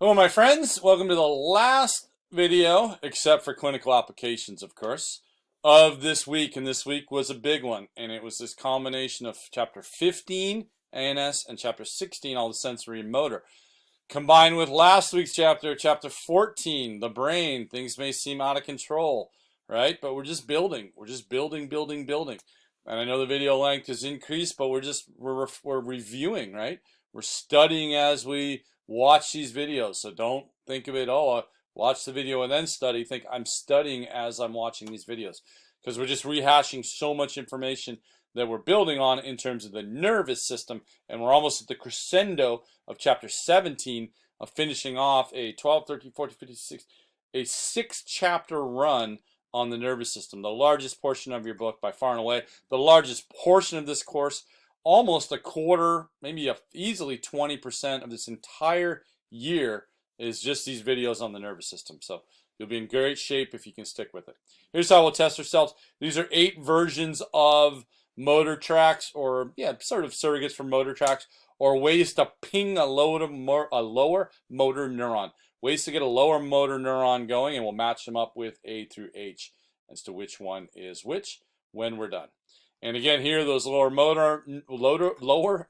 Hello, my friends. Welcome to the last video, except for clinical applications, of course, of this week. And this week was a big one. And it was this combination of chapter 15, ANS, and chapter 16, all the sensory and motor, combined with last week's chapter, chapter 14, the brain. Things may seem out of control, right? But we're just building. We're just building, building, building. And I know the video length has increased, but we're reviewing, right? We're studying as we watch these videos. So don't think of it, oh, watch the video and then study. Think I'm studying as I'm watching these videos, because we're just rehashing so much information that we're building on in terms of the nervous system. And we're almost at the crescendo of chapter 17 of finishing off a 12, 13, 14, 15, 16, a 6-chapter run on the nervous system, the largest portion of your book by far and away, the largest portion of this course, almost a quarter, maybe easily 20% of this entire year is just these videos on the nervous system. So you'll be in great shape if you can stick with it. Here's how we'll test ourselves. These are 8 versions of motor tracks, or sort of surrogates for motor tracks, or ways to ping a lower motor neuron. Ways to get a lower motor neuron going, and we'll match them up with A through H as to which one is which when we're done. And again, here, those lower motor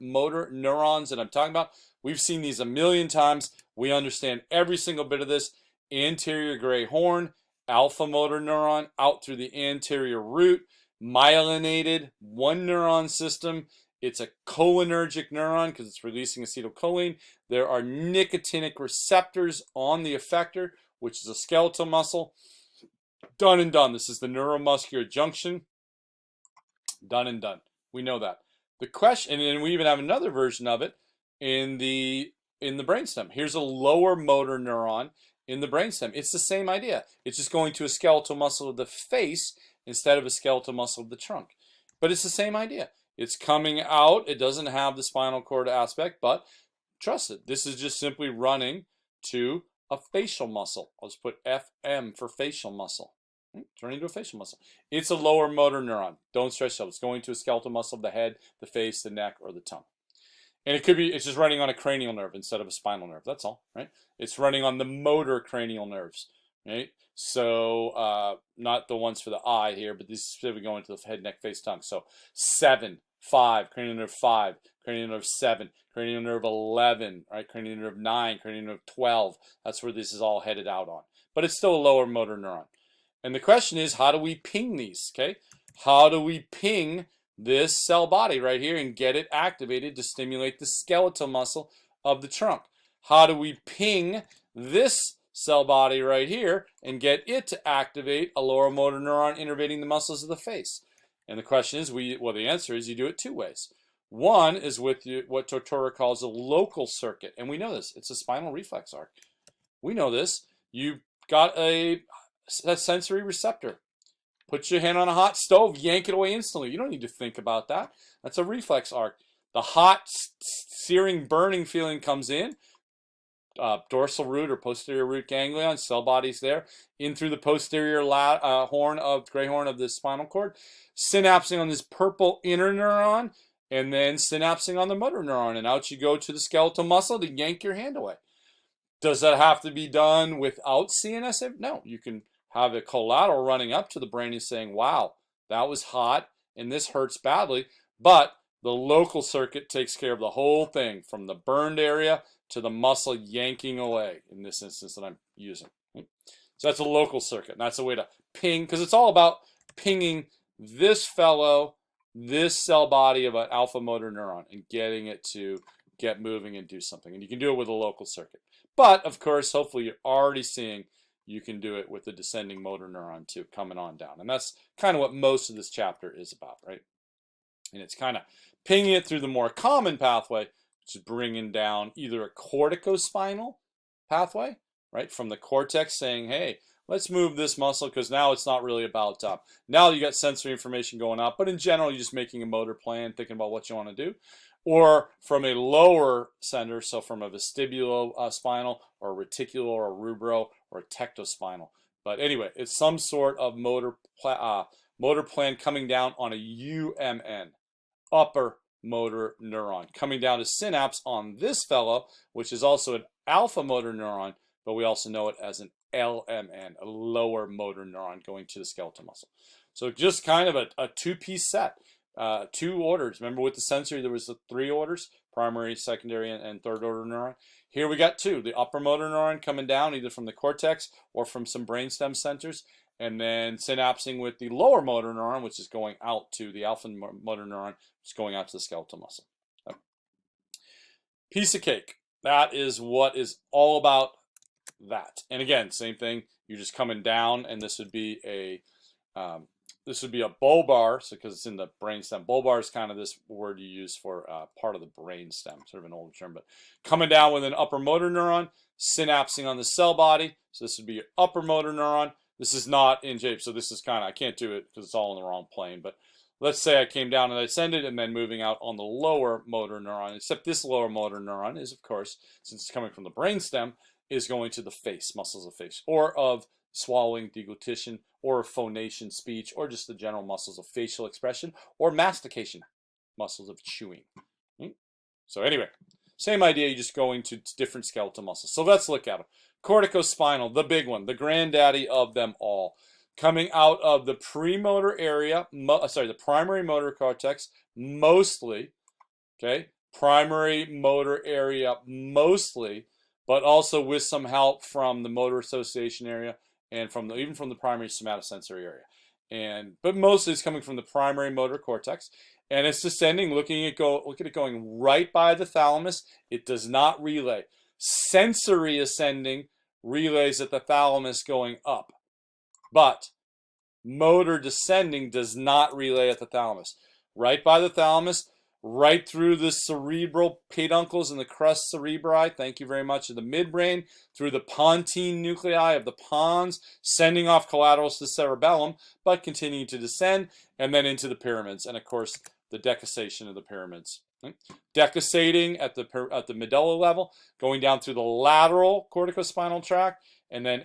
neurons that I'm talking about, we've seen these a million times. We understand every single bit of this. Anterior gray horn, alpha motor neuron, out through the anterior root, myelinated, one neuron system. It's a cholinergic neuron because it's releasing acetylcholine. There are nicotinic receptors on the effector, which is a skeletal muscle. Done and done. This is the neuromuscular junction. Done and done. We know that. The question, and we even have another version of it in the brainstem. Here's a lower motor neuron in the brainstem. It's the same idea. It's just going to a skeletal muscle of the face instead of a skeletal muscle of the trunk. But it's the same idea. It's coming out. It doesn't have the spinal cord aspect, but trust it. This is just simply running to a facial muscle. I'll just put FM for facial muscle. Turning into a facial muscle. It's a lower motor neuron. Don't stress yourself. It's going to a skeletal muscle of the head, the face, the neck, or the tongue. And it's just running on a cranial nerve instead of a spinal nerve. That's all, right? It's running on the motor cranial nerves, right? So, not the ones for the eye here, but these specifically going to the head, neck, face, tongue. So, 7, 5, cranial nerve 5, cranial nerve 7, cranial nerve 11, right? Cranial nerve 9, cranial nerve 12. That's where this is all headed out on. But it's still a lower motor neuron. And the question is, how do we ping these, okay? How do we ping this cell body right here and get it activated to stimulate the skeletal muscle of the trunk? How do we ping this cell body right here and get it to activate a lower motor neuron innervating the muscles of the face? And the question is, the answer is you do it 2 ways. One is with what Tortora calls a local circuit. And we know this. It's a spinal reflex arc. We know this. You got a sensory receptor. Put your hand on a hot stove, yank it away instantly. You don't need to think about that. That's a reflex arc. The hot, searing, burning feeling comes in, dorsal root or posterior root ganglion, cell bodies there, in through the posterior gray horn of the spinal cord, synapsing on this purple inner neuron, and then synapsing on the motor neuron, and out you go to the skeletal muscle to yank your hand away. Does that have to be done without CNS? No, you can have a collateral running up to the brain and saying, wow, that was hot and this hurts badly. But the local circuit takes care of the whole thing from the burned area to the muscle yanking away in this instance that I'm using. So that's a local circuit. And that's a way to ping, because it's all about pinging this cell body of an alpha motor neuron and getting it to get moving and do something. And you can do it with a local circuit. But, of course, hopefully you're already seeing you can do it with the descending motor neuron too, coming on down. And that's kind of what most of this chapter is about, right? And it's kind of pinging it through the more common pathway, which is bringing down either a corticospinal pathway, right, from the cortex saying, hey, let's move this muscle because now it's not really about, now you got sensory information going up, but in general, you're just making a motor plan, thinking about what you want to do. Or from a lower center, so from a vestibulospinal or reticular or rubro or tectospinal. But anyway, it's some sort of motor plan coming down on a UMN, upper motor neuron, coming down to synapse on this fellow, which is also an alpha motor neuron, but we also know it as an LMN, a lower motor neuron going to the skeletal muscle. So just kind of a two-piece set, 2 orders. Remember with the sensory, there was the 3 orders, primary, secondary, and third order neuron. Here we got 2, the upper motor neuron coming down either from the cortex or from some brainstem centers, and then synapsing with the lower motor neuron, which is going out to the alpha motor neuron, which is going out to the skeletal muscle. Okay. Piece of cake. That is what is all about that. And again, same thing. You're just coming down, and this would be a bulbar, so because it's in the brainstem. Bulbar is kind of this word you use for part of the brainstem, sort of an older term. But coming down with an upper motor neuron, synapsing on the cell body. So this would be your upper motor neuron. This is not in shape, so this is kind of, I can't do it because it's all in the wrong plane. But let's say I came down and I ascended and then moving out on the lower motor neuron, except this lower motor neuron is, of course, since it's coming from the brainstem, is going to the face, muscles of face, or of swallowing, deglutition, or phonation, speech, or just the general muscles of facial expression, or mastication, muscles of chewing. So anyway, same idea, you're just going to different skeletal muscles. So let's look at them. Corticospinal, the big one, the granddaddy of them all. Coming out of the premotor area, the primary motor cortex, mostly, okay? Primary motor area, mostly, but also with some help from the motor association area and even from the primary somatosensory area. But mostly it's coming from the primary motor cortex, and it's descending, look at it going right by the thalamus. It does not relay. Sensory ascending relays at the thalamus going up, but motor descending does not relay at the thalamus. Right by the thalamus, right through the cerebral peduncles and the crus cerebri, thank you very much, of the midbrain, through the pontine nuclei of the pons, sending off collaterals to the cerebellum, but continuing to descend, and then into the pyramids, and of course, the decussation of the pyramids. Decussating at the medulla level, going down through the lateral corticospinal tract, and then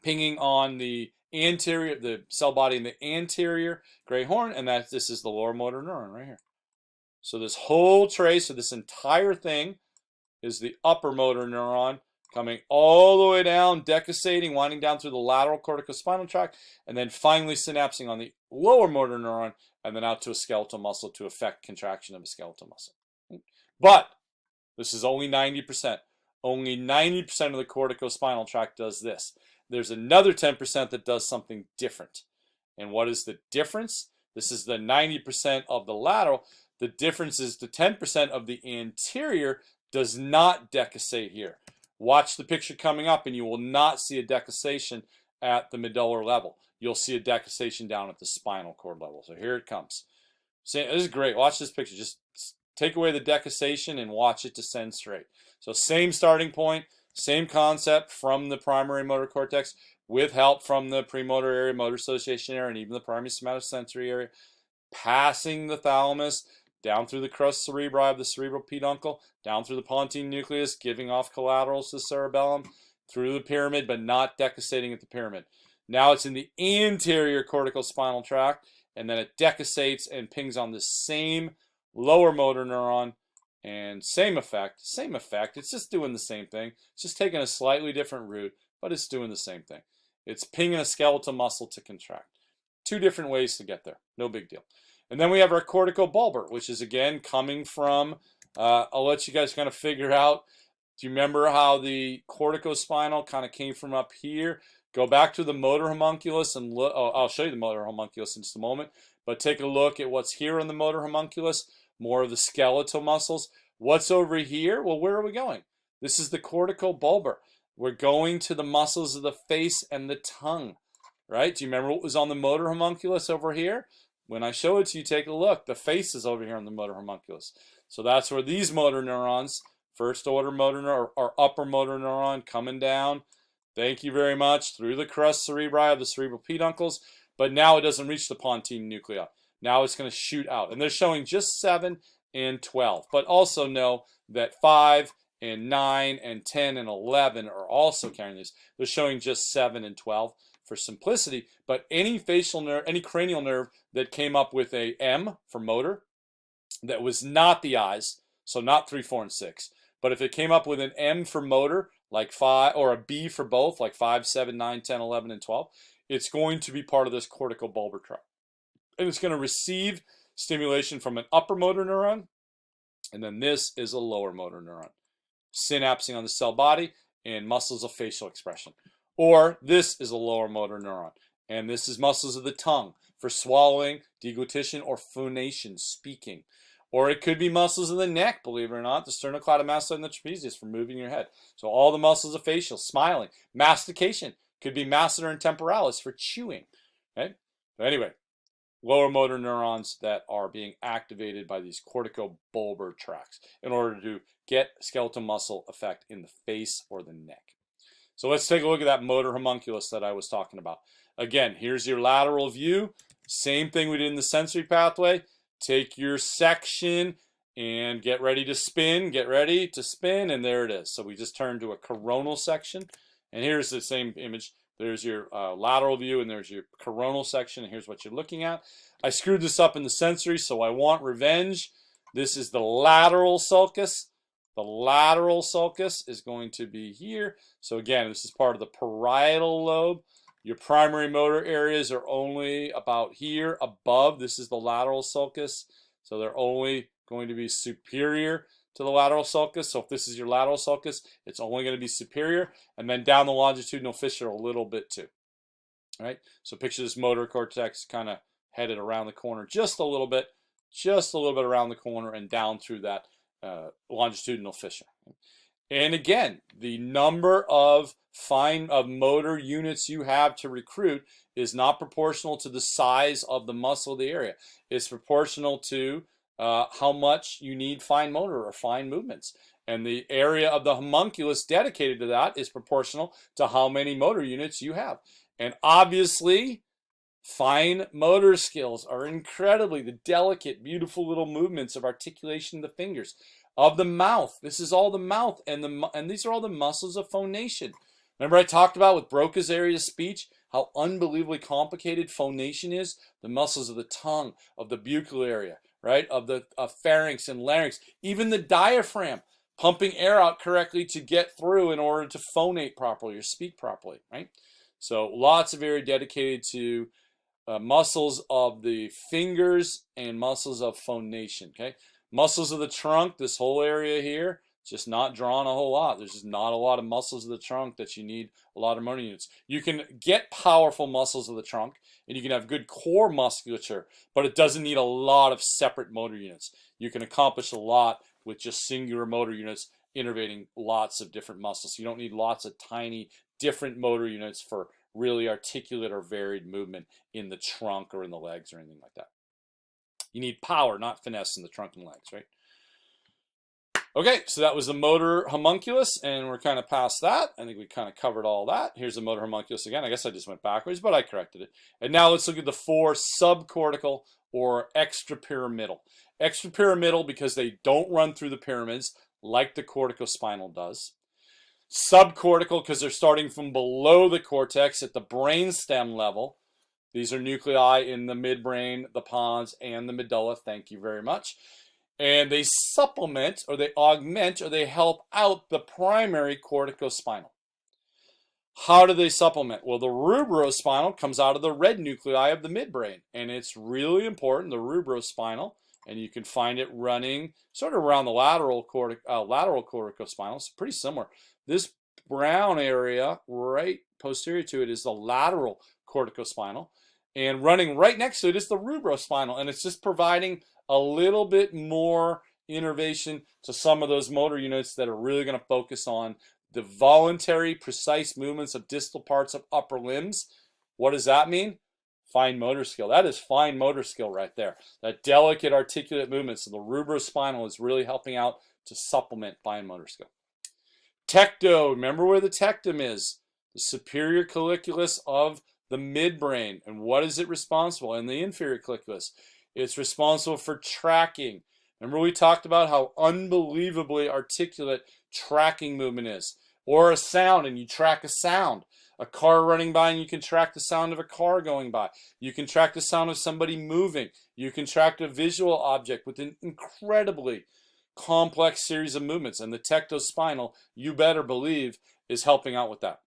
pinging on the anterior, the cell body in the anterior gray horn, and this is the lower motor neuron right here. So this whole trace, so this entire thing is the upper motor neuron coming all the way down, decussating, winding down through the lateral corticospinal tract, and then finally synapsing on the lower motor neuron, and then out to a skeletal muscle to affect contraction of a skeletal muscle. But this is only 90%. Only 90% of the corticospinal tract does this. There's another 10% that does something different. And what is the difference? This is the 90% of the lateral. The difference is the 10% of the anterior does not decussate here. Watch the picture coming up and you will not see a decussation at the medullary level. You'll see a decussation down at the spinal cord level. So here it comes. See, this is great. Watch this picture. Just take away the decussation and watch it descend straight. So same starting point, same concept from the primary motor cortex with help from the premotor area, motor association area, and even the primary somatosensory area, passing the thalamus, down through the crus cerebri of the cerebral peduncle, down through the pontine nucleus, giving off collaterals to the cerebellum, through the pyramid, but not decussating at the pyramid. Now it's in the anterior corticospinal tract, and then it decussates and pings on the same lower motor neuron, and same effect. It's just doing the same thing. It's just taking a slightly different route, but it's doing the same thing. It's pinging a skeletal muscle to contract. 2 different ways to get there. No big deal. And then we have our corticobulbar, which is again coming from, I'll let you guys kind of figure out. Do you remember how the corticospinal kind of came from up here? Go back to the motor homunculus and look. Oh, I'll show you the motor homunculus in just a moment. But take a look at what's here in the motor homunculus. More of the skeletal muscles. What's over here? Well, where are we going? This is the corticobulbar. We're going to the muscles of the face and the tongue, right? Do you remember what was on the motor homunculus over here? When I show it to you, take a look. The face is over here on the motor homunculus. So that's where these motor neurons, first order motor neuron, or upper motor neuron coming down, thank you very much, through the crus cerebri of the cerebral peduncles, but now it doesn't reach the pontine nuclei. Now it's going to shoot out. And they're showing just 7 and 12. But also know that 5 and 9 and 10 and 11 are also carrying these. They're showing just 7 and 12 for simplicity. But any facial nerve, any cranial nerve that came up with a M for motor, that was not the eyes, so not 3, 4, and 6, But if it came up with an M for motor, like 5, or a B for both, like 5, 7, 9, 10, 11, and 12, it's going to be part of this corticobulbar tract. And it's going to receive stimulation from an upper motor neuron, and then this is a lower motor neuron, synapsing on the cell body and muscles of facial expression. Or this is a lower motor neuron, and this is muscles of the tongue for swallowing, deglutition, or phonation, speaking. Or it could be muscles of the neck, believe it or not, the sternocleidomastoid and the trapezius for moving your head. So all the muscles of facial, smiling, mastication, could be masseter and temporalis for chewing. Okay? But anyway, lower motor neurons that are being activated by these corticobulbar tracts in order to get skeletal muscle effect in the face or the neck. So let's take a look at that motor homunculus that I was talking about. Again, here's your lateral view. Same thing we did in the sensory pathway. Take your section and get ready to spin. Get ready to spin, and there it is. So we just turned to a coronal section. And here's the same image. There's your lateral view, and there's your coronal section, and here's what you're looking at. I screwed this up in the sensory, so I want revenge. This is the lateral sulcus. The lateral sulcus is going to be here. So again, this is part of the parietal lobe. Your primary motor areas are only about here above. This is the lateral sulcus. So they're only going to be superior to the lateral sulcus. So if this is your lateral sulcus, it's only going to be superior. And then down the longitudinal fissure a little bit too. All right? So picture this motor cortex kind of headed around the corner just a little bit around the corner and down through that longitudinal fissure. And again, the number of motor units you have to recruit is not proportional to the size of the muscle of the area. It's proportional to how much you need fine motor or fine movements. And the area of the homunculus dedicated to that is proportional to how many motor units you have. And obviously, fine motor skills are incredibly the delicate, beautiful little movements of articulation of the fingers, of the mouth. This is all the mouth, and these are all the muscles of phonation. Remember I talked about with Broca's area of speech, how unbelievably complicated phonation is? The muscles of the tongue, of the buccal area, right? Of the pharynx and larynx, even the diaphragm, pumping air out correctly to get through in order to phonate properly or speak properly, right? So lots of area dedicated to muscles of the fingers and muscles of phonation, okay? Muscles of the trunk, this whole area here, just not drawn a whole lot. There's just not a lot of muscles of the trunk that you need a lot of motor units. You can get powerful muscles of the trunk, and you can have good core musculature, but it doesn't need a lot of separate motor units. You can accomplish a lot with just singular motor units innervating lots of different muscles. You don't need lots of tiny different motor units for really articulate or varied movement in the trunk or in the legs or anything like that. You need power, not finesse in the trunk and legs, right? Okay, so that was the motor homunculus, and we're kind of past that. I think we kind of covered all that. Here's the motor homunculus again. I guess I just went backwards, but I corrected it. And now let's look at the 4 subcortical or extrapyramidal. Extrapyramidal because they don't run through the pyramids like the corticospinal does. Subcortical because they're starting from below the cortex at the brainstem level. These are nuclei in the midbrain, the pons, and the medulla. Thank you very much. And they supplement, or they augment, or they help out the primary corticospinal. How do they supplement? Well, the rubrospinal comes out of the red nuclei of the midbrain, and it's really important, the rubrospinal, and you can find it running sort of around the lateral corticospinal. It's pretty similar. This brown area right posterior to it is the lateral corticospinal, and running right next to it is the rubrospinal, and it's just providing a little bit more innervation to some of those motor units that are really going to focus on the voluntary, precise movements of distal parts of upper limbs. What does that mean? Fine motor skill. That is fine motor skill right there. That delicate, articulate movement. So the rubrospinal is really helping out to supplement fine motor skill. Tecto. Remember where the tectum is? The superior colliculus of the midbrain. And what is it responsible? And the inferior colliculus. It's responsible for tracking. Remember we talked about how unbelievably articulate tracking movement is. Or a sound, and you track a sound. A car running by, and you can track the sound of a car going by. You can track the sound of somebody moving. You can track a visual object with an incredibly complex series of movements, and the tectospinal, you better believe, is helping out with that.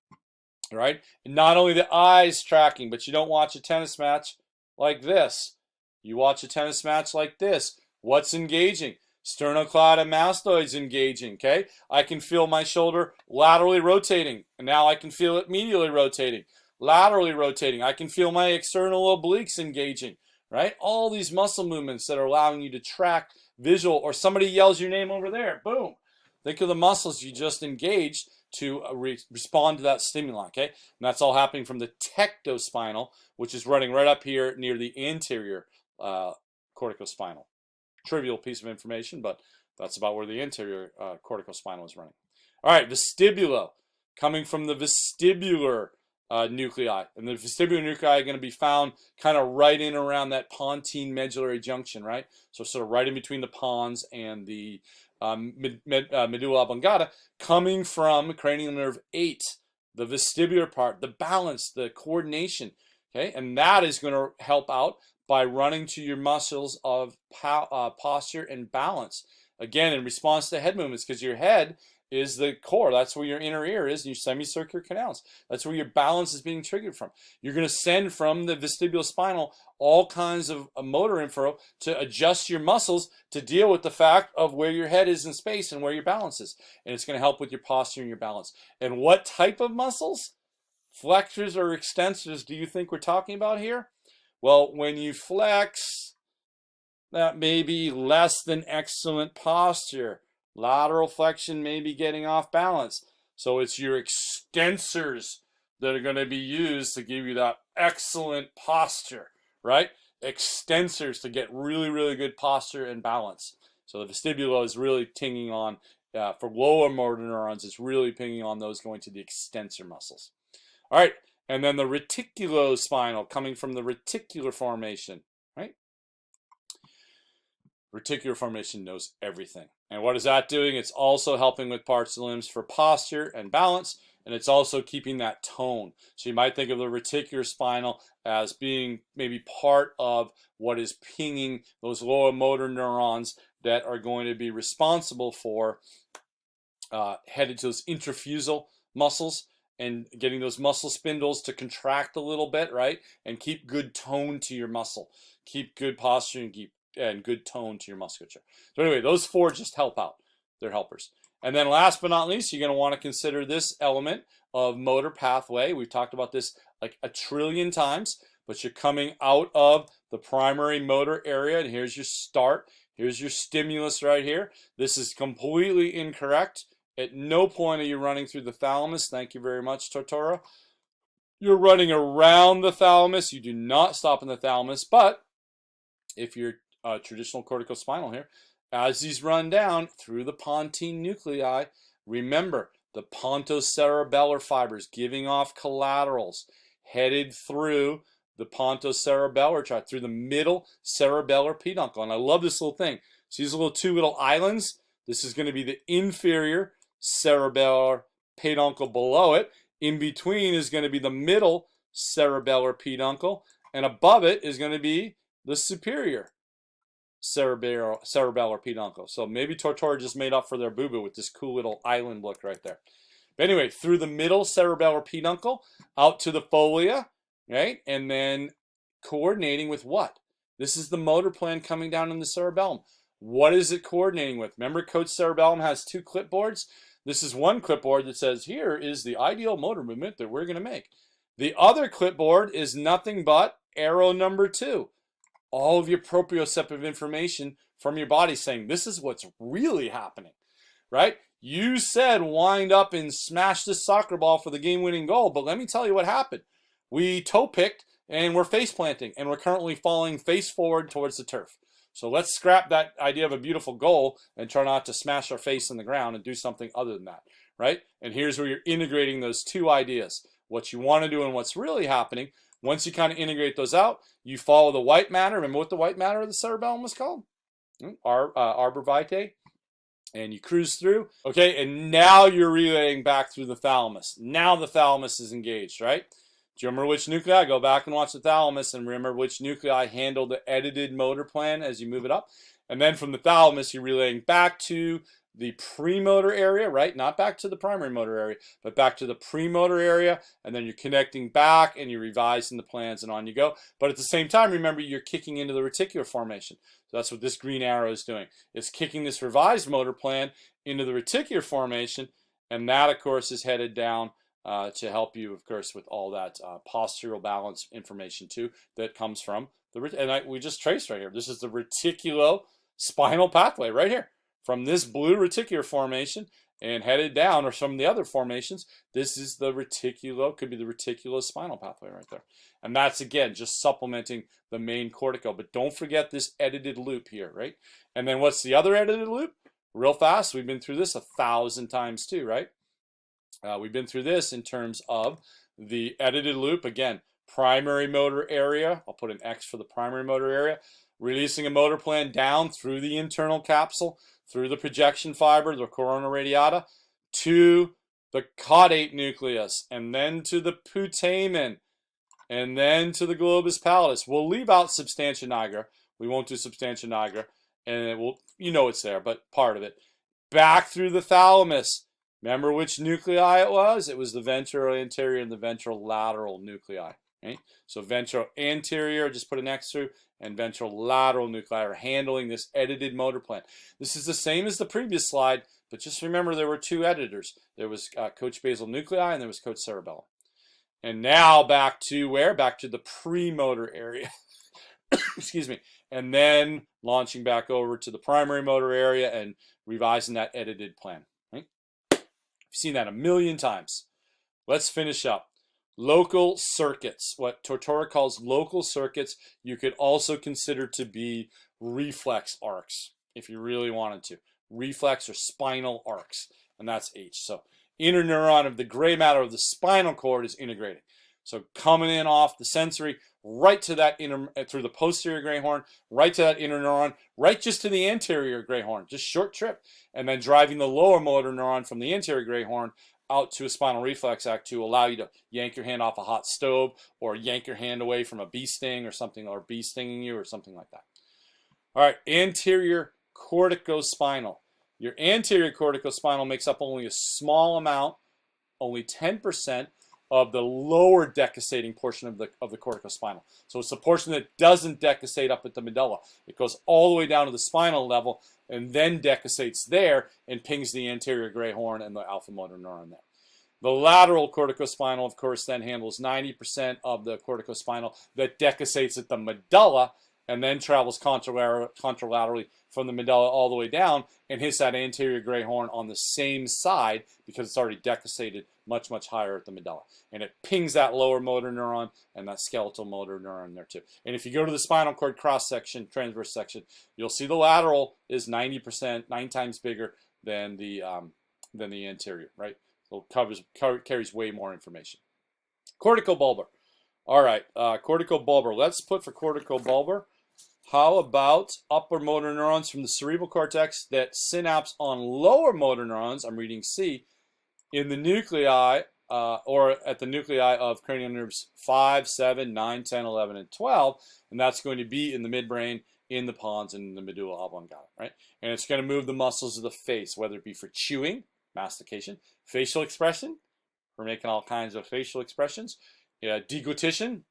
All right? And not only the eyes tracking, but you don't watch a tennis match like this. You watch a tennis match like this. What's engaging? Sternocleidomastoids engaging, okay? I can feel my shoulder laterally rotating, and now I can feel it medially rotating, laterally rotating. I can feel my external obliques engaging, right? All these muscle movements that are allowing you to track visual, or somebody yells your name over there, boom. Think of the muscles you just engaged to respond to that stimuli, okay? And that's all happening from the tectospinal, which is running right up here near the anterior corticospinal. Trivial piece of information, but that's about where the anterior corticospinal is running. All right, vestibulo, coming from the vestibular nuclei. And the vestibular nuclei are going to be found kind of right in around that pontine medullary junction, right? So sort of right in between the pons and the medulla oblongata, coming from cranial nerve 8, the vestibular part, the balance, the coordination, okay? And that is going to help out by running to your muscles of posture and balance. Again, in response to head movements, because your head is the core. That's where your inner ear is, and your semicircular canals. That's where your balance is being triggered from. You're going to send from the vestibulospinal all kinds of motor info to adjust your muscles to deal with the fact of where your head is in space and where your balance is. And it's going to help with your posture and your balance. And what type of muscles, flexors or extensors, do you think we're talking about here? Well, when you flex, that may be less than excellent posture. Lateral flexion may be getting off balance. So it's your extensors that are going to be used to give you that excellent posture, right? Extensors to get really, really good posture and balance. So the vestibulo is really pinging on, for lower motor neurons, it's really pinging on those going to the extensor muscles. All right, and then the reticulospinal, coming from the reticular formation, right? Reticular formation knows everything. And what is that doing? It's also helping with parts of the limbs for posture and balance, and it's also keeping that tone. So you might think of the reticular spinal as being maybe part of what is pinging those lower motor neurons that are going to be responsible for headed to those intrafusal muscles and getting those muscle spindles to contract a little bit, right? And keep good tone to your muscle. Keep good posture and good tone to your musculature. So anyway, those four just help out. They're helpers. And then last but not least, you're going to want to consider this element of motor pathway. We've talked about this like a trillion times, but you're coming out of the primary motor area, and here's your start. Here's your stimulus right here. This is completely incorrect. At no point are you running through the thalamus. Thank you very much, Tortora. You're running around the thalamus. You do not stop in the thalamus, but if you're traditional corticospinal here, as these run down through the pontine nuclei, remember the pontocerebellar fibers giving off collaterals headed through the pontocerebellar tract, through the middle cerebellar peduncle. And I love this little thing. See these two little islands? This is going to be the inferior cerebellar peduncle below it. In between is going to be the middle cerebellar peduncle, and above it is going to be the superior cerebellar peduncle. So maybe Tortora just made up for their boo-boo with this cool little island look right there. But anyway, through the middle cerebellar peduncle, out to the fovea, right? And then coordinating with what? This is the motor plan coming down in the cerebellum. What is it coordinating with? Remember, Coach Cerebellum has two clipboards? This is one clipboard that says, here is the ideal motor movement that we're going to make. The other clipboard is nothing but arrow number 2. All of your proprioceptive information from your body saying, this is what's really happening, right? You said wind up and smash this soccer ball for the game-winning goal, but let me tell you what happened. We toe-picked and we're face-planting, and we're currently falling face forward towards the turf. So let's scrap that idea of a beautiful goal and try not to smash our face in the ground and do something other than that, right? And here's where you're integrating those two ideas, what you want to do and what's really happening. Once you kind of integrate those out, you follow the white matter. Remember what the white matter of the cerebellum was called? Arbor vitae. And you cruise through. Okay, and now you're relaying back through the thalamus. Now the thalamus is engaged, right? Do you remember which nuclei? Go back and watch the thalamus and remember which nuclei handle the edited motor plan as you move it up. And then from the thalamus, you're relaying back to the premotor area, right? Not back to the primary motor area, but back to the premotor area. And then you're connecting back and you're revising the plans and on you go. But at the same time, remember, you're kicking into the reticular formation. So that's what this green arrow is doing. It's kicking this revised motor plan into the reticular formation. And that, of course, is headed down to help you, of course, with all that postural balance information, too, that comes from the, we just traced right here. This is the reticulospinal pathway right here. From this blue reticular formation and headed down, or some of the other formations, this is the could be the reticulospinal pathway right there. And that's, again, just supplementing the main cortical. But don't forget this edited loop here, right? And then what's the other edited loop? Real fast, we've been through this 1,000 times too, right? We've been through this in terms of the edited loop. Again, primary motor area. I'll put an X for the primary motor area. Releasing a motor plan down through the internal capsule, through the projection fiber, the corona radiata, to the caudate nucleus, and then to the putamen, and then to the globus pallidus. We'll leave out substantia nigra. We won't do substantia nigra, and it will, you know it's there, but part of it. Back through the thalamus. Remember which nuclei it was? It was the ventral anterior and the ventral lateral nuclei. Right? So ventral anterior, just put an X through, and ventral lateral nuclei are handling this edited motor plan. This is the same as the previous slide, but just remember there were two editors. There was coach basal nuclei and there was coach cerebellum. And now back to where? Back to the premotor area. Excuse me. And then launching back over to the primary motor area and revising that edited plan. Right? You've seen that 1,000,000 times. Let's finish up. Local circuits, what Tortora calls local circuits, you could also consider to be reflex arcs, if you really wanted to. Reflex or spinal arcs, and that's H. So interneuron of the gray matter of the spinal cord is integrating. So coming in off the sensory, right to that through the posterior gray horn, right to that interneuron, right just to the anterior gray horn, just short trip, and then driving the lower motor neuron from the anterior gray horn out to a spinal reflex act to allow you to yank your hand off a hot stove or yank your hand away from a bee sting or something, or bee stinging you or something like that. All right, anterior corticospinal. Your anterior corticospinal makes up only a small amount, only 10% of the lower decussating portion of the corticospinal. So it's the portion that doesn't decussate up at the medulla. It goes all the way down to the spinal level and then decussates there and pings the anterior gray horn and the alpha motor neuron there. The lateral corticospinal, of course, then handles 90% of the corticospinal that decussates at the medulla and then travels contralaterally from the medulla all the way down and hits that anterior gray horn on the same side because it's already decussated much, much higher at the medulla. And it pings that lower motor neuron and that skeletal motor neuron there too. And if you go to the spinal cord cross-section, transverse section, you'll see the lateral is 90%, 9 times bigger than the anterior, right? So it carries way more information. Corticobulbar. All right, corticobulbar. Let's put for corticobulbar. How about upper motor neurons from the cerebral cortex that synapse on lower motor neurons, I'm reading C, in the nuclei or at the nuclei of cranial nerves 5, 7, 9, 10, 11, and 12. And that's going to be in the midbrain, in the pons, and in the medulla oblongata, right? And it's going to move the muscles of the face, whether it be for chewing, mastication, facial expression, we're making all kinds of facial expressions, deglutition,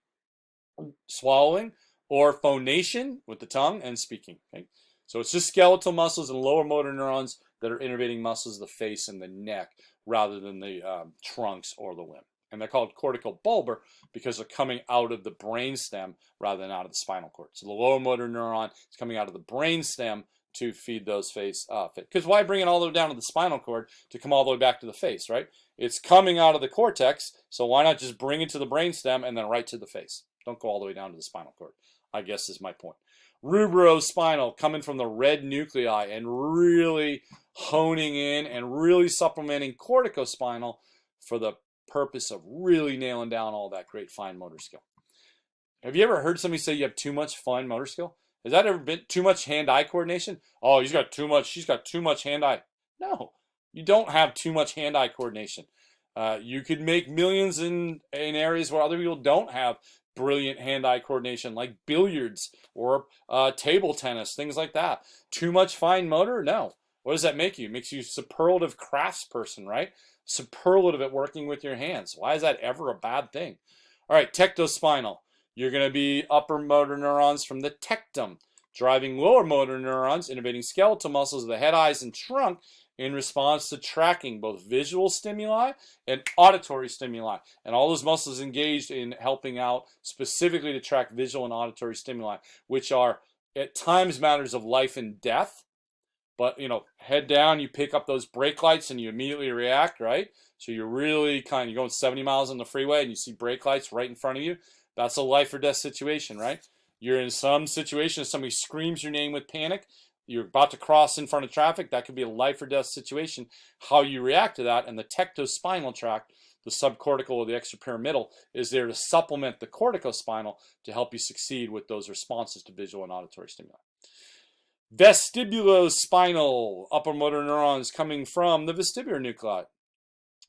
swallowing, or phonation with the tongue and speaking. Okay? So it's just skeletal muscles and lower motor neurons that are innervating muscles of the face and the neck rather than the trunks or the limb. And they're called corticobulbar because they're coming out of the brainstem rather than out of the spinal cord. So the lower motor neuron is coming out of the brainstem to feed those face. Because why bring it all the way down to the spinal cord to come all the way back to the face, right? It's coming out of the cortex, so why not just bring it to the brainstem and then right to the face? Don't go all the way down to the spinal cord, I guess is my point. Rubrospinal, coming from the red nuclei and really honing in and really supplementing corticospinal for the purpose of really nailing down all that great fine motor skill. Have you ever heard somebody say you have too much fine motor skill? Has that ever been too much hand-eye coordination? Oh, she's got too much hand-eye. No, you don't have too much hand-eye coordination. You could make millions in areas where other people don't have brilliant hand-eye coordination like billiards or table tennis, things like that. Too much fine motor? No. What does that make you? It makes you a superlative craftsperson, right? Superlative at working with your hands. Why is that ever a bad thing? All right, tectospinal. You're going to be upper motor neurons from the tectum, driving lower motor neurons, innervating skeletal muscles of the head, eyes, and trunk in response to tracking both visual stimuli and auditory stimuli. And all those muscles engaged in helping out specifically to track visual and auditory stimuli, which are at times matters of life and death. But, you know, head down, you pick up those brake lights and you immediately react, right? So you're really you're going 70 miles on the freeway and you see brake lights right in front of you. That's a life or death situation, right? You're in some situation, somebody screams your name with panic, you're about to cross in front of traffic, that could be a life or death situation. How you react to that, and the tectospinal tract, the subcortical or the extrapyramidal, is there to supplement the corticospinal to help you succeed with those responses to visual and auditory stimuli. Vestibulospinal, upper motor neurons coming from the vestibular nuclei.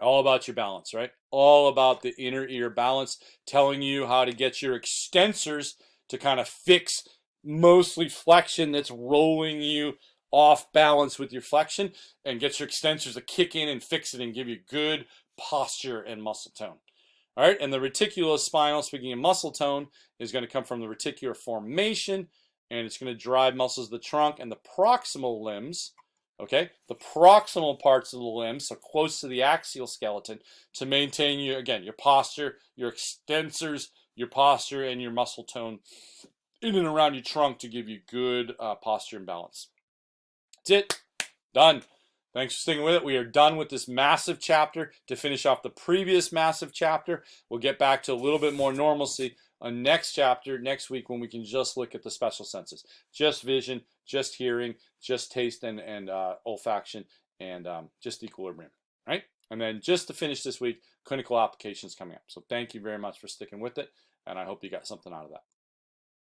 All about your balance, right? All about the inner ear balance, telling you how to get your extensors to kind of fix mostly flexion that's rolling you off balance with your flexion, and get your extensors to kick in and fix it and give you good posture and muscle tone. All right, and the reticulospinal, speaking of muscle tone, is going to come from the reticular formation, and it's going to drive muscles of the trunk and the proximal limbs, okay? The proximal parts of the limbs, so close to the axial skeleton, to maintain your posture, your extensors, your posture, and your muscle tone in and around your trunk to give you good posture and balance. That's it. Done. Thanks for sticking with it. We are done with this massive chapter to finish off the previous massive chapter. We'll get back to a little bit more normalcy on next chapter, next week, when we can just look at the special senses. Just vision, just hearing, just taste and olfaction, and just equilibrium, right? And then just to finish this week, clinical applications coming up. So thank you very much for sticking with it, and I hope you got something out of that.